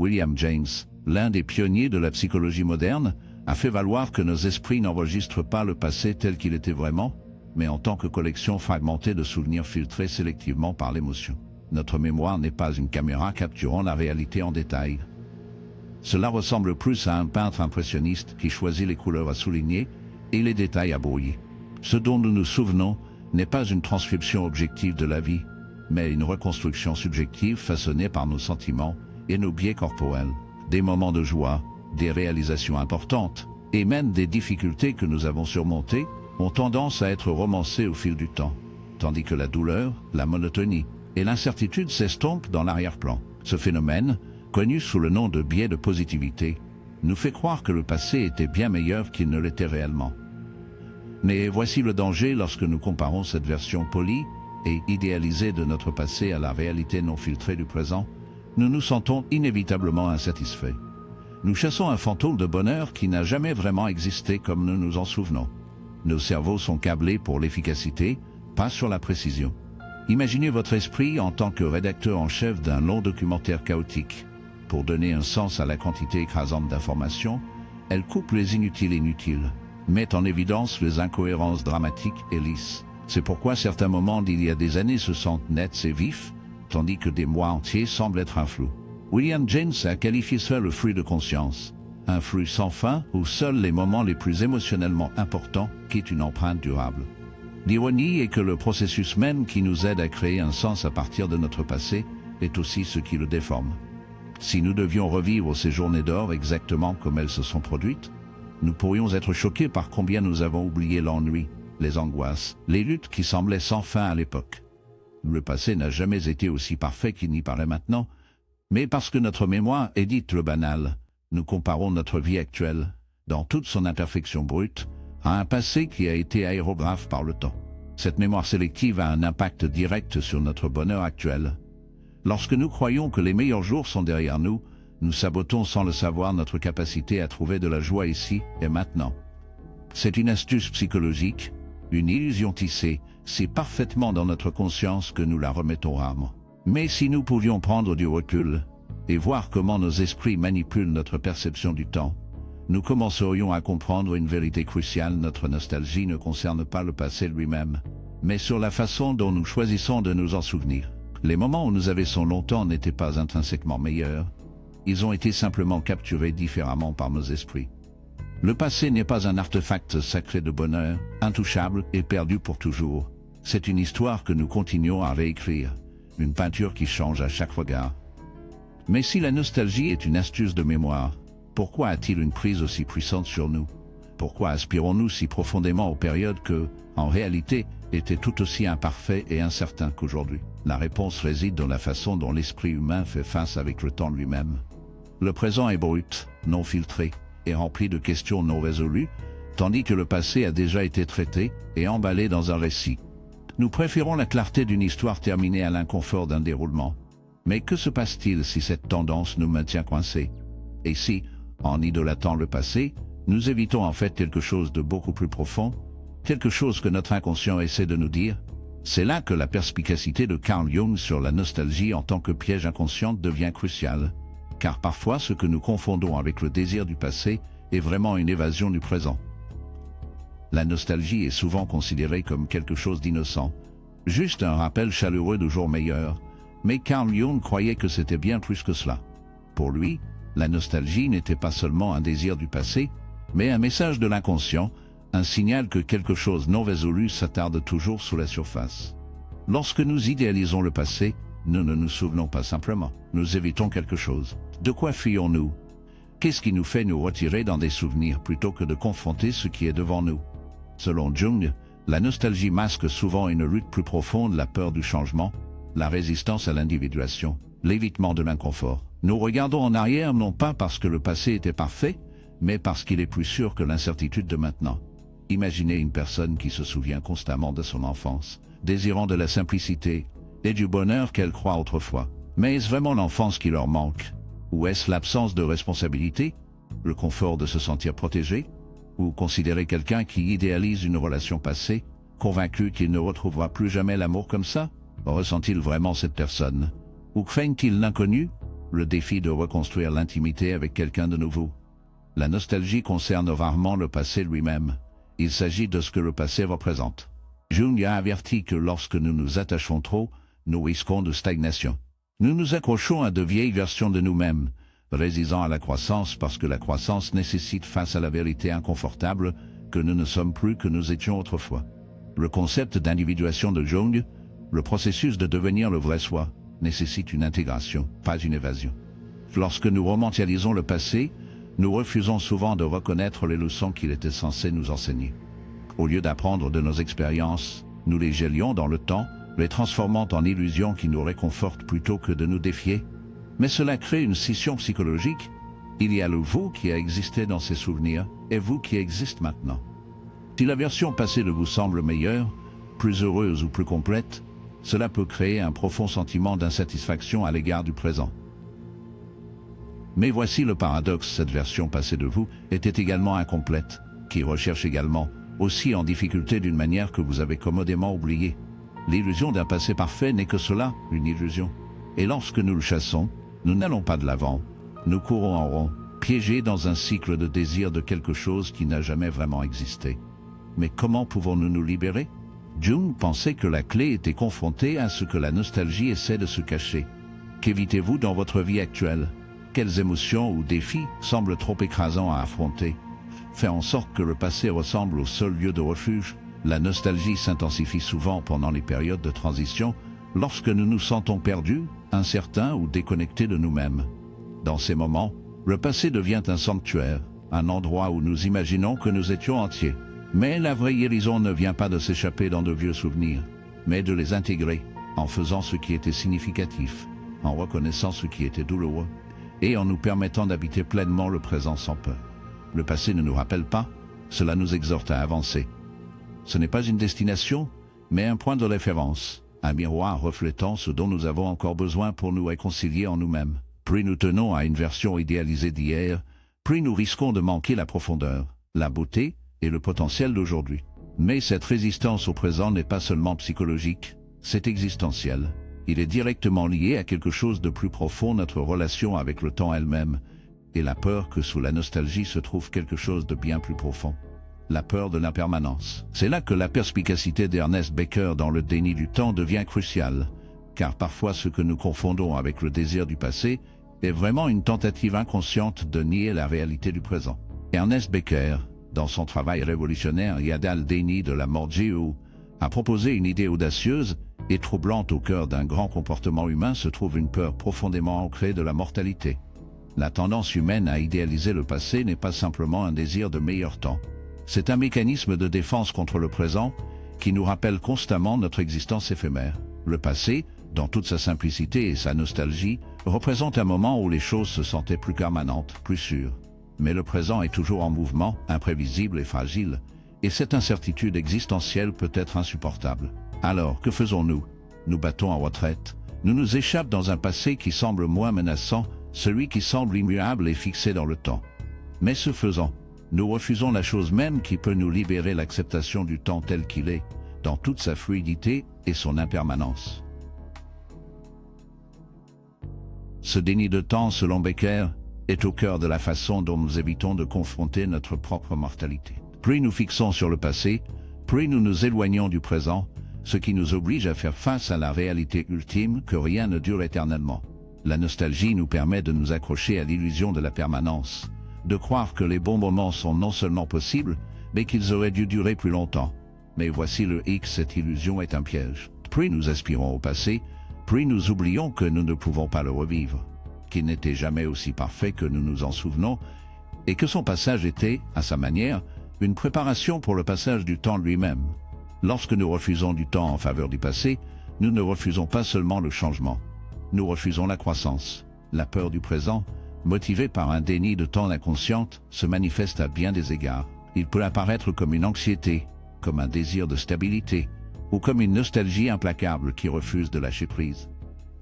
William James, l'un des pionniers de la psychologie moderne, a fait valoir que nos esprits n'enregistrent pas le passé tel qu'il était vraiment, mais en tant que collection fragmentée de souvenirs filtrés sélectivement par l'émotion. Notre mémoire n'est pas une caméra capturant la réalité en détail. Cela ressemble plus à un peintre impressionniste qui choisit les couleurs à souligner et les détails à brouiller. Ce dont nous nous souvenons n'est pas une transcription objective de la vie, mais une reconstruction subjective façonnée par nos sentiments et nos biais corporels, des moments de joie, des réalisations importantes, et même des difficultés que nous avons surmontées, ont tendance à être romancées au fil du temps, tandis que la douleur, la monotonie et l'incertitude s'estompent dans l'arrière-plan. Ce phénomène, connu sous le nom de biais de positivité, nous fait croire que le passé était bien meilleur qu'il ne l'était réellement. Mais voici le danger lorsque nous comparons cette version polie et idéalisée de notre passé à la réalité non filtrée du présent, nous nous sentons inévitablement insatisfaits. Nous chassons un fantôme de bonheur qui n'a jamais vraiment existé comme nous nous en souvenons. Nos cerveaux sont câblés pour l'efficacité, pas sur la précision. Imaginez votre esprit en tant que rédacteur en chef d'un long documentaire chaotique. Pour donner un sens à la quantité écrasante d'informations, elle coupe les inutiles, met en évidence les incohérences dramatiques et lisses. C'est pourquoi certains moments d'il y a des années se sentent nets et vifs, tandis que des mois entiers semblent être un flou. William James a qualifié ça le flux de conscience, un flux sans fin où seuls les moments les plus émotionnellement importants quittent une empreinte durable. L'ironie est que le processus même qui nous aide à créer un sens à partir de notre passé est aussi ce qui le déforme. Si nous devions revivre ces journées d'or exactement comme elles se sont produites, nous pourrions être choqués par combien nous avons oublié l'ennui, les angoisses, les luttes qui semblaient sans fin à l'époque. Le passé n'a jamais été aussi parfait qu'il n'y paraît maintenant, mais parce que notre mémoire édite le banal, nous comparons notre vie actuelle, dans toute son imperfection brute, à un passé qui a été aérographe par le temps. Cette mémoire sélective a un impact direct sur notre bonheur actuel. Lorsque nous croyons que les meilleurs jours sont derrière nous, nous sabotons sans le savoir notre capacité à trouver de la joie ici et maintenant. C'est une astuce psychologique, une illusion tissée, si parfaitement dans notre conscience que nous la remettons rarement. Mais si nous pouvions prendre du recul et voir comment nos esprits manipulent notre perception du temps, nous commencerions à comprendre une vérité cruciale. Notre nostalgie ne concerne pas le passé lui-même, mais sur la façon dont nous choisissons de nous en souvenir. Les moments où nous avions longtemps n'étaient pas intrinsèquement meilleurs, ils ont été simplement capturés différemment par nos esprits. Le passé n'est pas un artefact sacré de bonheur, intouchable et perdu pour toujours. C'est une histoire que nous continuons à réécrire, une peinture qui change à chaque regard. Mais si la nostalgie est une astuce de mémoire, pourquoi a-t-il une prise aussi puissante sur nous? Pourquoi aspirons-nous si profondément aux périodes que, en réalité, étaient tout aussi imparfaits et incertains qu'aujourd'hui? La réponse réside dans la façon dont l'esprit humain fait face avec le temps lui-même. Le présent est brut, non filtré, et rempli de questions non résolues, tandis que le passé a déjà été traité et emballé dans un récit. Nous préférons la clarté d'une histoire terminée à l'inconfort d'un déroulement. Mais que se passe-t-il si cette tendance nous maintient coincés? Et si, en idolâtrant le passé, nous évitons en fait quelque chose de beaucoup plus profond, quelque chose que notre inconscient essaie de nous dire? C'est là que la perspicacité de Carl Jung sur la nostalgie en tant que piège inconscient devient cruciale, car parfois ce que nous confondons avec le désir du passé est vraiment une évasion du présent. La nostalgie est souvent considérée comme quelque chose d'innocent, juste un rappel chaleureux de jours meilleurs, mais Carl Jung croyait que c'était bien plus que cela. Pour lui, la nostalgie n'était pas seulement un désir du passé, mais un message de l'inconscient, un signal que quelque chose non résolu s'attarde toujours sous la surface. Lorsque nous idéalisons le passé, nous ne nous souvenons pas simplement, nous évitons quelque chose. De quoi fuyons-nous? Qu'est-ce qui nous fait nous retirer dans des souvenirs plutôt que de confronter ce qui est devant nous? Selon Jung, la nostalgie masque souvent une lutte plus profonde, la peur du changement, la résistance à l'individuation, l'évitement de l'inconfort. Nous regardons en arrière non pas parce que le passé était parfait, mais parce qu'il est plus sûr que l'incertitude de maintenant. Imaginez une personne qui se souvient constamment de son enfance, désirant de la simplicité et du bonheur qu'elle croit autrefois. Mais est-ce vraiment l'enfance qui leur manque? Ou est-ce l'absence de responsabilité, le confort de se sentir protégé? Ou considérer quelqu'un qui idéalise une relation passée, convaincu qu'il ne retrouvera plus jamais l'amour comme ça? Ressent-il vraiment cette personne? Ou craint-il l'inconnu? le défi de reconstruire l'intimité avec quelqu'un de nouveau. La nostalgie concerne rarement le passé lui-même. Il s'agit de ce que le passé représente. Jung a averti que lorsque nous nous attachons trop, nous risquons de stagnation. Nous nous accrochons à de vieilles versions de nous-mêmes, résistant à la croissance parce que la croissance nécessite face à la vérité inconfortable que nous ne sommes plus que nous étions autrefois. Le concept d'individuation de Jung, le processus de devenir le vrai soi, nécessite une intégration, pas une évasion. Lorsque nous romantialisons le passé, nous refusons souvent de reconnaître les leçons qu'il était censé nous enseigner. Au lieu d'apprendre de nos expériences, nous les gelions dans le temps, les transformant en illusions qui nous réconfortent plutôt que de nous défier. Mais cela crée une scission psychologique. Il y a le vous qui a existé dans ces souvenirs et vous qui existe maintenant. Si la version passée de vous semble meilleure, plus heureuse ou plus complète, cela peut créer un profond sentiment d'insatisfaction à l'égard du présent. Mais voici le paradoxe, cette version passée de vous était également incomplète, qui recherche également, aussi en difficulté d'une manière que vous avez commodément oubliée. L'illusion d'un passé parfait n'est que cela, une illusion. Et lorsque nous le chassons, nous n'allons pas de l'avant. Nous courons en rond, piégés dans un cycle de désir de quelque chose qui n'a jamais vraiment existé. Mais comment pouvons-nous nous libérer? Jung pensait que la clé était confrontée à ce que la nostalgie essaie de se cacher. Qu'évitez-vous dans votre vie actuelle? Quelles émotions ou défis semblent trop écrasants à affronter? Faire en sorte que le passé ressemble au seul lieu de refuge. La nostalgie s'intensifie souvent pendant les périodes de transition, lorsque nous nous sentons perdus, incertains ou déconnectés de nous-mêmes. Dans ces moments, le passé devient un sanctuaire, un endroit où nous imaginons que nous étions entiers. Mais la vraie guérison ne vient pas de s'échapper dans de vieux souvenirs, mais de les intégrer, en faisant ce qui était significatif, en reconnaissant ce qui était douloureux, et en nous permettant d'habiter pleinement le présent sans peur. Le passé ne nous rappelle pas, cela nous exhorte à avancer. Ce n'est pas une destination, mais un point de référence, un miroir reflétant ce dont nous avons encore besoin pour nous réconcilier en nous-mêmes. Plus nous tenons à une version idéalisée d'hier, plus nous risquons de manquer la profondeur, la beauté et le potentiel d'aujourd'hui. Mais cette résistance au présent n'est pas seulement psychologique, c'est existentiel. Il est directement lié à quelque chose de plus profond, notre relation avec le temps elle-même, et la peur que sous la nostalgie se trouve quelque chose de bien plus profond. La peur de l'impermanence. C'est là que la perspicacité d'Ernest Becker dans le déni du temps devient cruciale, car parfois ce que nous confondons avec le désir du passé est vraiment une tentative inconsciente de nier la réalité du présent. Ernest Becker, dans son travail révolutionnaire Yada le déni de la mort Jéhu, a proposé une idée audacieuse et troublante. Au cœur d'un grand comportement humain se trouve une peur profondément ancrée de la mortalité. La tendance humaine à idéaliser le passé n'est pas simplement un désir de meilleur temps. C'est un mécanisme de défense contre le présent qui nous rappelle constamment notre existence éphémère. Le passé, dans toute sa simplicité et sa nostalgie, représente un moment où les choses se sentaient plus permanentes, plus sûres. Mais le présent est toujours en mouvement, imprévisible et fragile, et cette incertitude existentielle peut être insupportable. Alors, que faisons-nous? Nous battons en retraite. Nous nous échappons dans un passé qui semble moins menaçant, celui qui semble immuable et fixé dans le temps. Mais ce faisant, nous refusons la chose même qui peut nous libérer, l'acceptation du temps tel qu'il est, dans toute sa fluidité et son impermanence. Ce déni de temps, selon Becker, est au cœur de la façon dont nous évitons de confronter notre propre mortalité. Plus nous fixons sur le passé, plus nous nous éloignons du présent, ce qui nous oblige à faire face à la réalité ultime que rien ne dure éternellement. La nostalgie nous permet de nous accrocher à l'illusion de la permanence, de croire que les bons moments sont non seulement possibles, mais qu'ils auraient dû durer plus longtemps. Mais voici le hic, cette illusion est un piège. Plus nous aspirons au passé, plus nous oublions que nous ne pouvons pas le revivre, qu'il n'était jamais aussi parfait que nous nous en souvenons, et que son passage était, à sa manière, une préparation pour le passage du temps lui-même. Lorsque nous refusons du temps en faveur du passé, nous ne refusons pas seulement le changement. Nous refusons la croissance. La peur du présent, motivée par un déni de temps inconsciente, se manifeste à bien des égards. Il peut apparaître comme une anxiété, comme un désir de stabilité, ou comme une nostalgie implacable qui refuse de lâcher prise.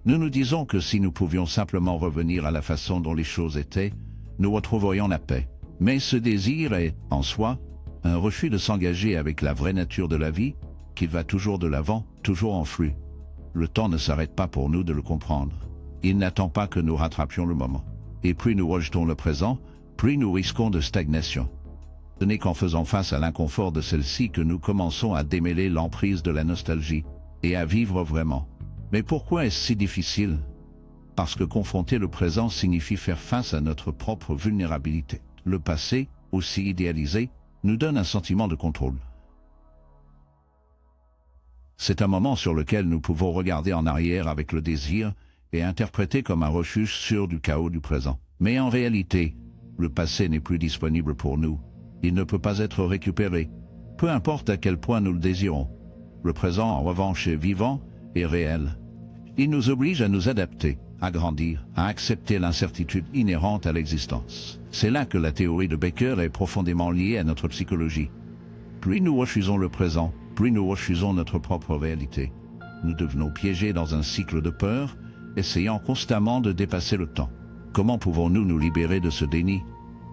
Nous nous disons que si nous pouvions simplement revenir à la façon dont les choses étaient, nous retrouverions la paix. Mais ce désir est, en soi, un refus de s'engager avec la vraie nature de la vie, qu'il va toujours de l'avant, toujours en flux. Le temps ne s'arrête pas pour nous de le comprendre. Il n'attend pas que nous rattrapions le moment. Et plus nous rejetons le présent, plus nous risquons de stagnation. Ce n'est qu'en faisant face à l'inconfort de celle-ci que nous commençons à démêler l'emprise de la nostalgie et à vivre vraiment. Mais pourquoi est-ce si difficile? Parce que confronter le présent signifie faire face à notre propre vulnérabilité. Le passé, aussi idéalisé, nous donne un sentiment de contrôle. C'est un moment sur lequel nous pouvons regarder en arrière avec le désir et interpréter comme un refuge sûr du chaos du présent. Mais en réalité, le passé n'est plus disponible pour nous. Il ne peut pas être récupéré, peu importe à quel point nous le désirons. Le présent, en revanche, est vivant et réel. Il nous oblige à nous adapter, à grandir, à accepter l'incertitude inhérente à l'existence. C'est là que la théorie de Becker est profondément liée à notre psychologie. Plus nous refusons le présent, plus nous refusons notre propre réalité. Nous devenons piégés dans un cycle de peur, essayant constamment de dépasser le temps. Comment pouvons-nous nous libérer de ce déni?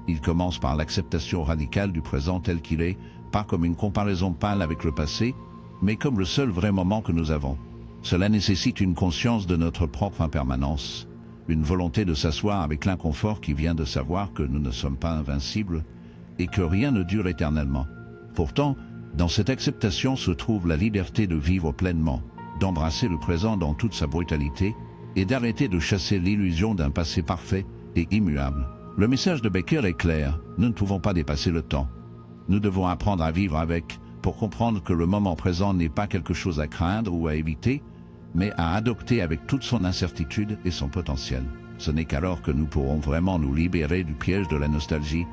Il commence par l'acceptation radicale du présent tel qu'il est, pas comme une comparaison pâle avec le passé, mais comme le seul vrai moment que nous avons. Cela nécessite une conscience de notre propre impermanence, une volonté de s'asseoir avec l'inconfort qui vient de savoir que nous ne sommes pas invincibles et que rien ne dure éternellement. Pourtant, dans cette acceptation se trouve la liberté de vivre pleinement, d'embrasser le présent dans toute sa brutalité et d'arrêter de chasser l'illusion d'un passé parfait et immuable. Le message de Becker est clair, nous ne pouvons pas dépasser le temps. Nous devons apprendre à vivre avec, pour comprendre que le moment présent n'est pas quelque chose à craindre ou à éviter, mais à adopter avec toute son incertitude et son potentiel. Ce n'est qu'alors que nous pourrons vraiment nous libérer du piège de la nostalgie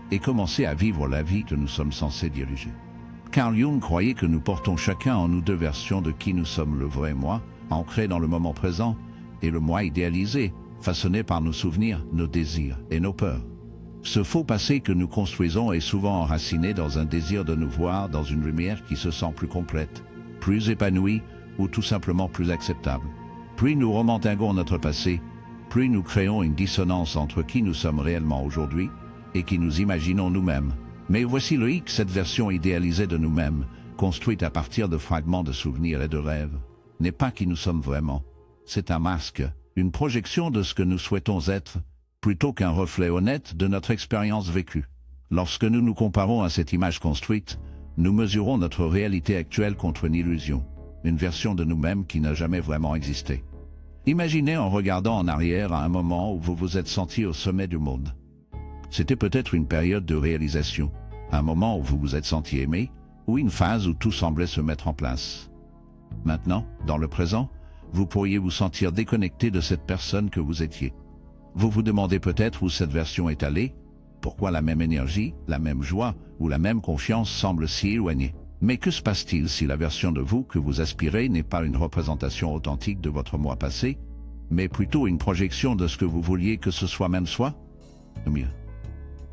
et commencer à vivre la vie que nous sommes censés diriger. Carl Jung croyait que nous portons chacun en nous deux versions de qui nous sommes, le vrai moi, ancré dans le moment présent, et le moi idéalisé, façonné par nos souvenirs, nos désirs et nos peurs. Ce faux passé que nous construisons est souvent enraciné dans un désir de nous voir dans une lumière qui se sent plus complète, plus épanouie ou tout simplement plus acceptable. Plus nous rementinguons notre passé, plus nous créons une dissonance entre qui nous sommes réellement aujourd'hui et qui nous imaginons nous-mêmes. Mais voici le hic, cette version idéalisée de nous-mêmes, construite à partir de fragments de souvenirs et de rêves, n'est pas qui nous sommes vraiment. C'est un masque, une projection de ce que nous souhaitons être, plutôt qu'un reflet honnête de notre expérience vécue. Lorsque nous nous comparons à cette image construite, nous mesurons notre réalité actuelle contre une illusion, une version de nous-mêmes qui n'a jamais vraiment existé. Imaginez en regardant en arrière à un moment où vous vous êtes senti au sommet du monde. C'était peut-être une période de réalisation, un moment où vous vous êtes senti aimé, ou une phase où tout semblait se mettre en place. Maintenant, dans le présent, vous pourriez vous sentir déconnecté de cette personne que vous étiez. Vous vous demandez peut-être où cette version est allée, pourquoi la même énergie, la même joie ou la même confiance semble si éloignée. Mais que se passe-t-il si la version de vous que vous aspirez n'est pas une représentation authentique de votre moi passé, mais plutôt une projection de ce que vous vouliez que ce soit même soi? Mieux.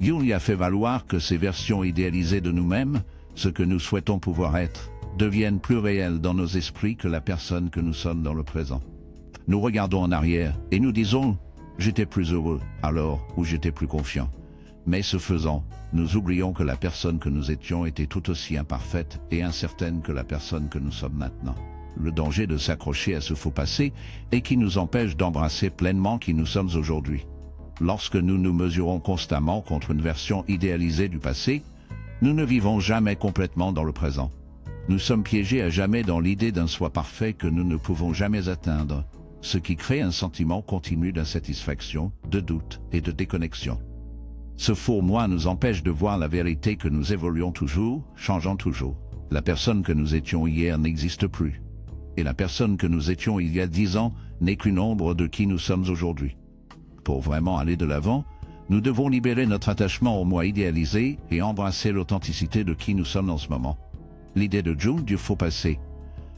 Jung a fait valoir que ces versions idéalisées de nous-mêmes, ce que nous souhaitons pouvoir être, deviennent plus réelles dans nos esprits que la personne que nous sommes dans le présent. Nous regardons en arrière et nous disons « j'étais plus heureux alors » ou « j'étais plus confiant ». Mais ce faisant, nous oublions que la personne que nous étions était tout aussi imparfaite et incertaine que la personne que nous sommes maintenant. Le danger de s'accrocher à ce faux passé est qui nous empêche d'embrasser pleinement qui nous sommes aujourd'hui. Lorsque nous nous mesurons constamment contre une version idéalisée du passé, nous ne vivons jamais complètement dans le présent. Nous sommes piégés à jamais dans l'idée d'un soi parfait que nous ne pouvons jamais atteindre, ce qui crée un sentiment continu d'insatisfaction, de doute et de déconnexion. Ce faux moi nous empêche de voir la vérité que nous évoluons toujours, changeant toujours. La personne que nous étions hier n'existe plus. Et la personne que nous étions il y a 10 ans n'est qu'une ombre de qui nous sommes aujourd'hui. Pour vraiment aller de l'avant, nous devons libérer notre attachement au moi idéalisé et embrasser l'authenticité de qui nous sommes en ce moment. L'idée de Jung du faux passé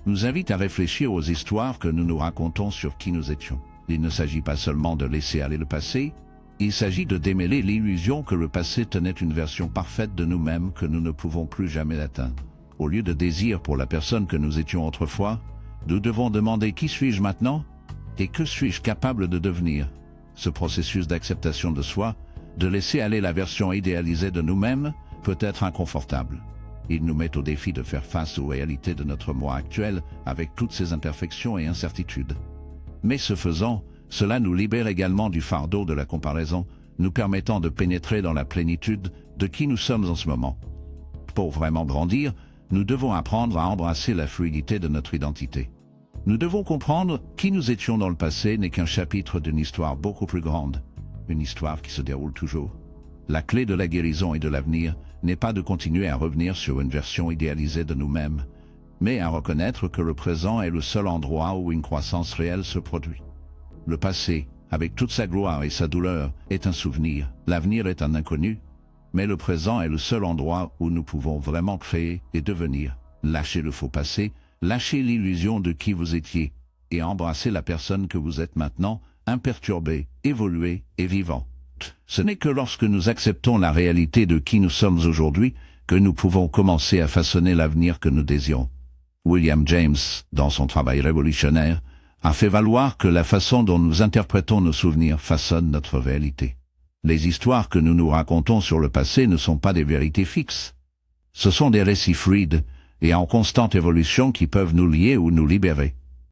nous invite à réfléchir aux histoires que nous nous racontons sur qui nous étions. Il ne s'agit pas seulement de laisser aller le passé, il s'agit de démêler l'illusion que le passé tenait une version parfaite de nous-mêmes que nous ne pouvons plus jamais atteindre. Au lieu de désir pour la personne que nous étions autrefois, nous devons demander qui suis-je maintenant et que suis-je capable de devenir. Ce processus d'acceptation de soi, de laisser aller la version idéalisée de nous-mêmes, peut être inconfortable. Il nous met au défi de faire face aux réalités de notre moi actuel avec toutes ses imperfections et incertitudes. Mais ce faisant, Cela nous libère également du fardeau de la comparaison, nous permettant de pénétrer dans la plénitude de qui nous sommes en ce moment. Pour vraiment grandir, nous devons apprendre à embrasser la fluidité de notre identité. Nous devons comprendre qui nous étions dans le passé n'est qu'un chapitre d'une histoire beaucoup plus grande, une histoire qui se déroule toujours. La clé de la guérison et de l'avenir n'est pas de continuer à revenir sur une version idéalisée de nous-mêmes, mais à reconnaître que le présent est le seul endroit où une croissance réelle se produit. Le passé, avec toute sa gloire et sa douleur, est un souvenir, l'avenir est un inconnu, mais le présent est le seul endroit où nous pouvons vraiment créer et devenir. Lâchez le faux passé, lâchez l'illusion de qui vous étiez, et embrassez la personne que vous êtes maintenant, imperturbée, évoluée et vivant. Ce n'est que lorsque nous acceptons la réalité de qui nous sommes aujourd'hui que nous pouvons commencer à façonner l'avenir que nous désirons. William James, dans son travail révolutionnaire, a fait valoir que la façon dont nous interprétons nos souvenirs façonne notre réalité. Les histoires que nous nous racontons sur le passé ne sont pas des vérités fixes. Ce sont des récits fluides et en constante évolution qui peuvent nous lier ou nous libérer.